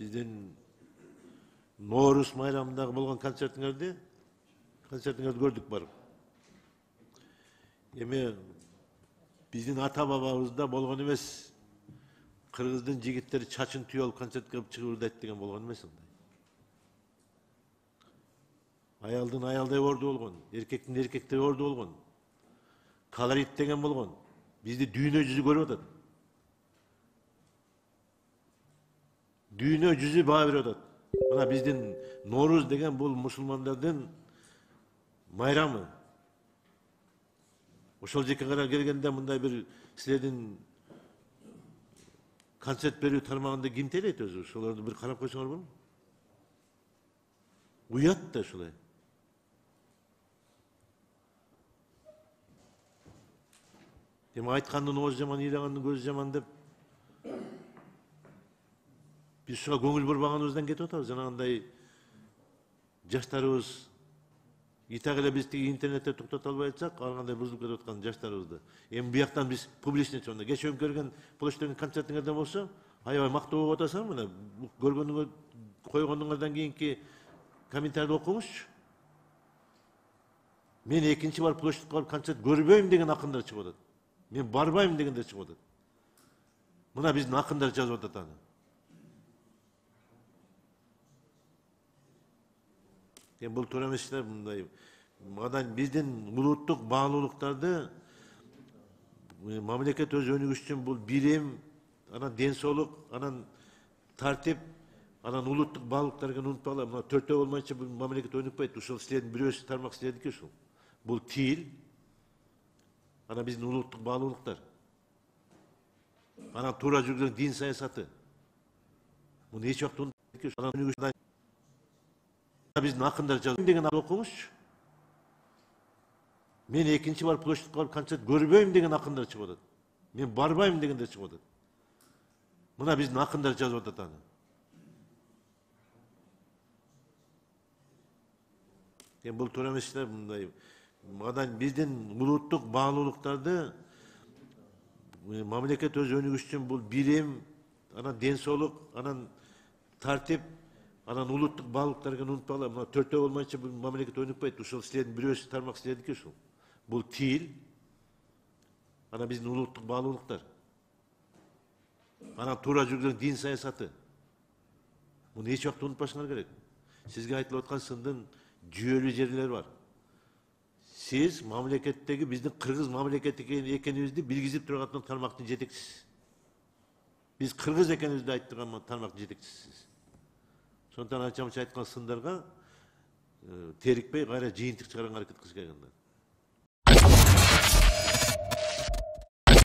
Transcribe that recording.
Биздин Nooruz bayramындагы болгон концертиңерди көрдүк барып. Эми биздин ата бабабызда болгон эмес. Кыргыздын жигиттери чачын түйүп алып концерт кылып чыгып деген болгон эмес андай. Аялдын аялдай орду болгон, эркектин эркектей орду болгон. Колорит деген болгон. Бизди дүйнө жүзү көрүп атат. Дүйнө жүзү баа берип атат. Мына биздин Nooruz деген бул мусулмандардын майрамы. Ошол жеке кара келгенде мындай бир силердин концерт берүү тармагында ким тейлейт өзү? Ошолорду бир карап койсоңор болобу? Уят да ушулай. Эми айткандын ооз жаман, ыйлагандын көзү жаман деп биз ушуга көңүл бурбаганыбыздан кетип атабыз. Жанагындай жаштарыбыз итак эле биз тиги интернетте токтото албай атсак, ар кандай бузулуп кетип аткан жаштарыбызды. Эми бияктан биз публичный чоңдо кечээ көргөн площадьтын концертиңерден болсо, аябай мактоо болуп атасың, мына көргөнүңөр койгонуңардан кийинки комментарийди окуңузчу. Мен экинчи бар площадьга барып концерт көрбөйм деген акындар чыгып атат. Мен барбайм дегендер чыгып атат. Мына биздин акындар жазып атат аны. Бул туура эмес иштер мындай. Мадан биздин улуттук баалуулуктарды мамлекет өз өнүгүшү үчүн бул бирим, анан ден соолук, анан тартип, анан улуттук баалуулуктарды унутпагыла. Мына төртөө болмайынча бул мамлекет өнүкпөйт. Ушул силердин бирөөсү тармак силердики ушул. Бул тил, анан биздин улуттук баалуулуктар. Анан туура жүргөн дин саясаты. Муну эч убакта унутпайт. Анан өнүгүшү биздин акындар жазып деген окуңузчу. Мен экинчи бар площадьга барып концерт көрбөйм деген акындар чыгып атат. Мен барбайм дегендер чыгып атат. Мына биздин акындар жазып атат аны. Бул туура эмес иштер мындай. Мадан биздин улуттук баалуулуктарды мамлекет өз өнүгүшү үчүн бул бирим, анан ден соолук, анан тартип, анан улуттук баалуулуктарды унутпагыла. Мына төртөө болмайынча бул мамлекет өнүкпөйт. Ушул силердин бирөөсү тармак силердики ушул. Бул тил, анан биздин улуттук баалуулуктар. Анан туура жүргөн дин саясаты. Муну эч убакта унутпашыңар керек. Сизге айтылып аткан сындын жүйөлүү жерлери бар. Сиз мамлекеттеги биздин кыргыз мамлекети экенибизди билгизип турган тармактын жетекчиси. Биз кыргыз экенибизди айтып турган тармактын жетекчисисиз. Сонтан анча-мынча айткан сындарга терикпей кайра жыйынтык чыгарганга аракет кылыш керек.